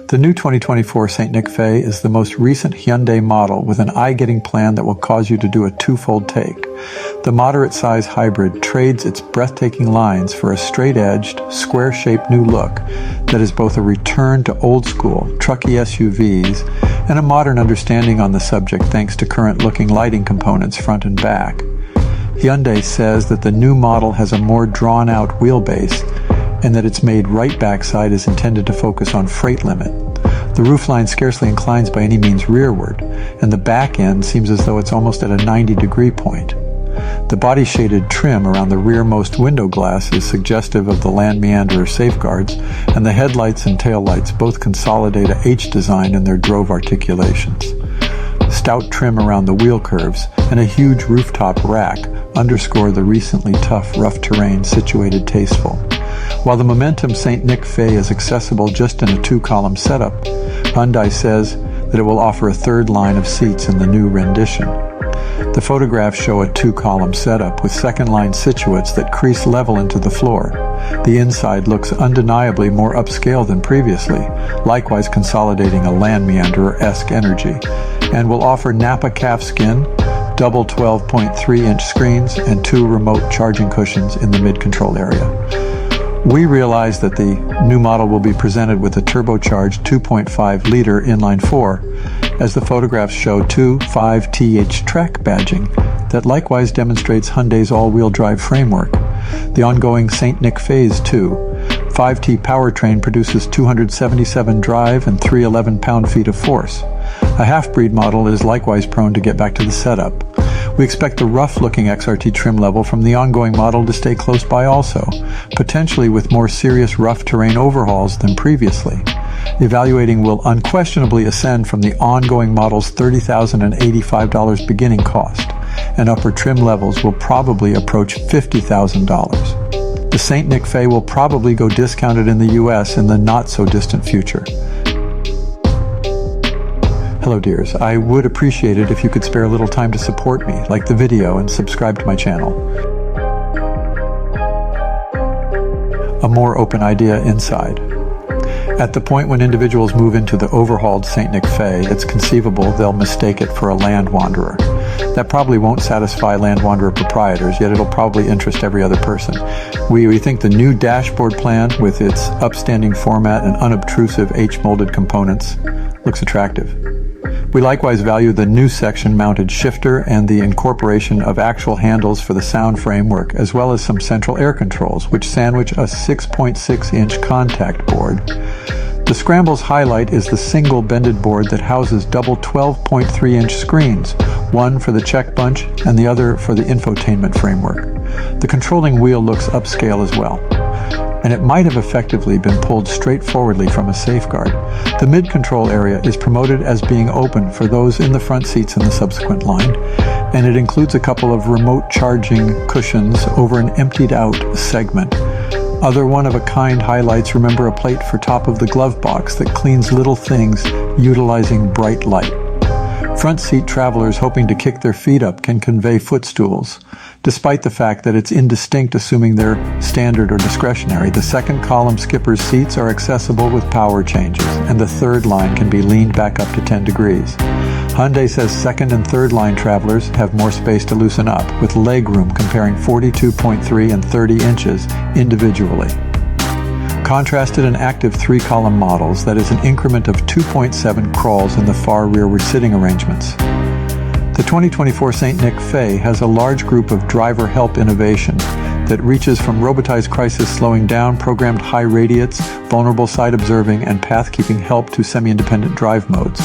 The new 2024 St. Nick Fay is the most recent Hyundai model with an eye-getting plan that will cause you to do a twofold take. The moderate-size hybrid trades its breathtaking lines for a straight-edged, square-shaped new look that is both a return to old-school, trucky SUVs and a modern understanding on the subject thanks to current-looking lighting components front and back. Hyundai says that the new model has a more drawn-out wheelbase and that its made right backside is intended to focus on freight limit. The roofline scarcely inclines by any means rearward, and the back end seems as though it's almost at a 90-degree point. The body-shaded trim around the rearmost window glass is suggestive of the land meanderer safeguards, and the headlights and taillights both consolidate a H design in their drove articulations. Stout trim around the wheel curves and a huge rooftop rack underscore the recently tough, rough terrain situated tasteful. While the Momentum St. Nick Fay is accessible just in a two-column setup, Hyundai says that it will offer a third line of seats in the new rendition. The photographs show a two-column setup with second-line situates that crease level into the floor. The inside looks undeniably more upscale than previously, likewise consolidating a land meanderer-esque energy, and will offer Napa calfskin, double 12.3-inch screens, and two remote charging cushions in the mid-control area. We realize that the new model will be presented with a turbocharged 2.5-liter inline-4, as the photographs show two 5TH track badging that likewise demonstrates Hyundai's all-wheel drive framework. The ongoing St. Nick Phase 2 5T powertrain produces 277 drive and 311 pound-feet of force. A half-breed model is likewise prone to get back to the setup. We expect the rough-looking XRT trim level from the ongoing model to stay close by also, potentially with more serious rough terrain overhauls than previously. Evaluating will unquestionably ascend from the ongoing model's $30,085 beginning cost, and upper trim levels will probably approach $50,000. The St. Nick Fay will probably go discounted in the US in the not-so-distant future. Hello dears, I would appreciate it if you could spare a little time to support me, like the video and subscribe to my channel. A more open idea inside. At the point when individuals move into the overhauled St. Nick Fay, it's conceivable they'll mistake it for a Land Wanderer. That probably won't satisfy Land Wanderer proprietors, yet it'll probably interest every other person. We think the new dashboard plan, with its upstanding format and unobtrusive H-molded components, looks attractive. We likewise value the new section-mounted shifter and the incorporation of actual handles for the sound framework, as well as some central air controls, which sandwich a 6.6-inch contact board. The Scramble's highlight is the single bended board that houses double 12.3-inch screens, one for the check bunch and the other for the infotainment framework. The controlling wheel looks upscale as well, and it might have effectively been pulled straightforwardly from a safeguard. The mid-control area is promoted as being open for those in the front seats in the subsequent line, and it includes a couple of remote charging cushions over an emptied-out segment. Other one-of-a-kind highlights remember a plate for top of the glove box that cleans little things utilizing bright light. Front seat travelers hoping to kick their feet up can convey footstools. Despite the fact that it's indistinct assuming they're standard or discretionary, the second column skipper's seats are accessible with power changes, and the third line can be leaned back up to 10 degrees. Hyundai says second and third line travelers have more space to loosen up, with leg room comparing 42.3 and 30 inches individually. Contrasted and active three-column models, that is an increment of 2.7 crawls in the far rear sitting arrangements. The 2024 St. Nick Fay has a large group of driver help innovation that reaches from robotized crisis slowing down, programmed high radiates, vulnerable side observing, and path-keeping help to semi-independent drive modes.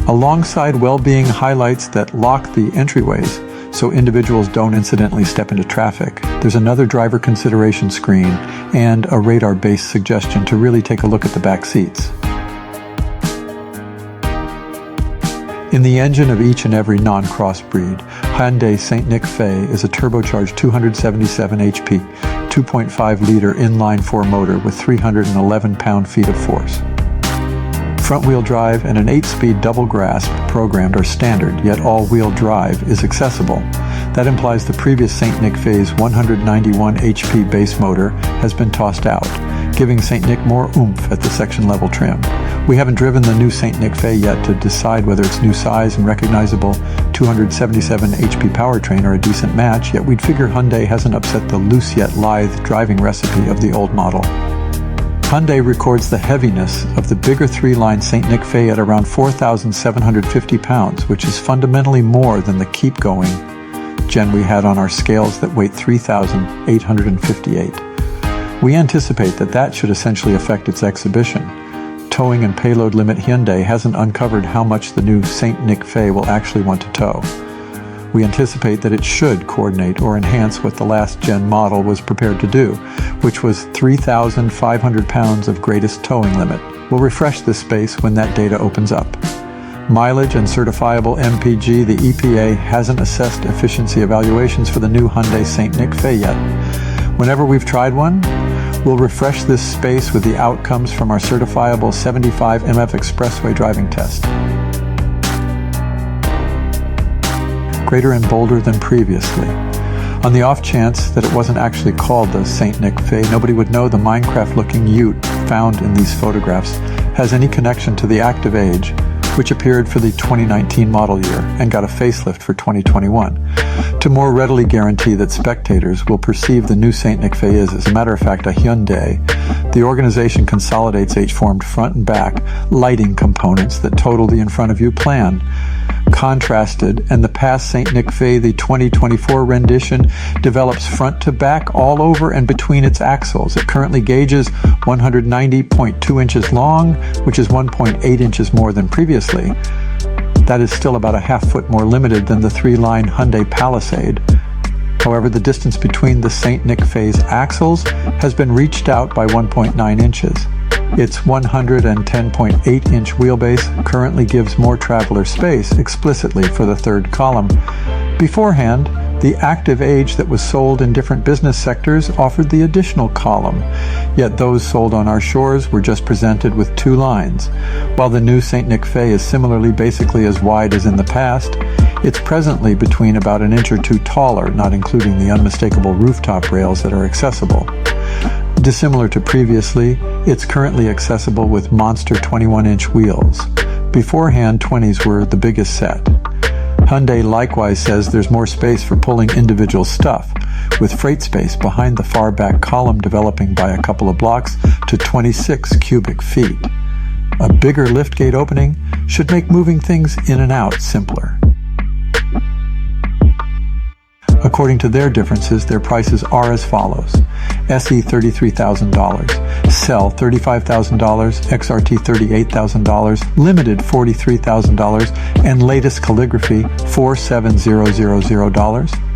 Alongside well-being highlights that lock the entryways so individuals don't incidentally step into traffic, there's another driver consideration screen and a radar-based suggestion to really take a look at the back seats. In the engine of each and every non-crossbreed, Hyundai St. Nick Fay is a turbocharged 277 HP, 2.5-liter inline-4 motor with 311 pound-feet of force. Front-wheel drive and an 8-speed double grasp programmed are standard, yet all-wheel drive is accessible. That implies the previous St. Nick Fay's 191 HP base motor has been tossed out, giving St. Nick more oomph at the section-level trim. We haven't driven the new St. Nick Fay yet to decide whether its new size and recognizable 277 HP powertrain are a decent match, yet we'd figure Hyundai hasn't upset the loose yet lithe driving recipe of the old model. Hyundai records the heaviness of the bigger three-line St. Nick Fay at around 4,750 pounds, which is fundamentally more than the Keep Going gen we had on our scales that weighed 3,858. We anticipate that should essentially affect its exhibition. Towing and payload limit Hyundai hasn't uncovered how much the new St. Nick Fay will actually want to tow. We anticipate that it should coordinate or enhance what the last gen model was prepared to do, which was 3,500 pounds of greatest towing limit. We'll refresh this space when that data opens up. Mileage and certifiable MPG, the EPA hasn't assessed efficiency evaluations for the new Hyundai St. Nick Fay yet. Whenever we've tried one, we'll refresh this space with the outcomes from our certifiable 75 MF expressway driving test. Greater and bolder than previously. On the off chance that it wasn't actually called the St. Nick Fay, nobody would know the Minecraft-looking ute found in these photographs has any connection to the Active Age, which appeared for the 2019 model year and got a facelift for 2021. To more readily guarantee that spectators will perceive the new St. Nick Fay is, as a matter of fact, a Hyundai, the organization consolidates H-formed front and back lighting components that total the in-front-of-you plan. Contrasted, and the past St. Nick Fay, the 2024 rendition, develops front to back all over and between its axles. It currently gauges 190.2 inches long, which is 1.8 inches more than previously. That is still about a half foot more limited than the three-line Hyundai Palisade. However, the distance between the St. Nick Fay's axles has been reached out by 1.9 inches. Its 110.8-inch wheelbase currently gives more traveler space explicitly for the third column. Beforehand, the Active Age that was sold in different business sectors offered the additional column, yet those sold on our shores were just presented with two lines. While the new St. Nick Fay is similarly basically as wide as in the past, it's presently between about an inch or two taller, not including the unmistakable rooftop rails that are accessible. Dissimilar to previously, it's currently accessible with monster 21-inch wheels. Beforehand, 20s were the biggest set. Hyundai likewise says there's more space for pulling individual stuff, with freight space behind the far back column developing by a couple of blocks to 26 cubic feet. A bigger liftgate opening should make moving things in and out simpler. According to their differences, their prices are as follows. SE $33,000, Cell $35,000, XRT $38,000, Limited $43,000, and latest calligraphy $47,000.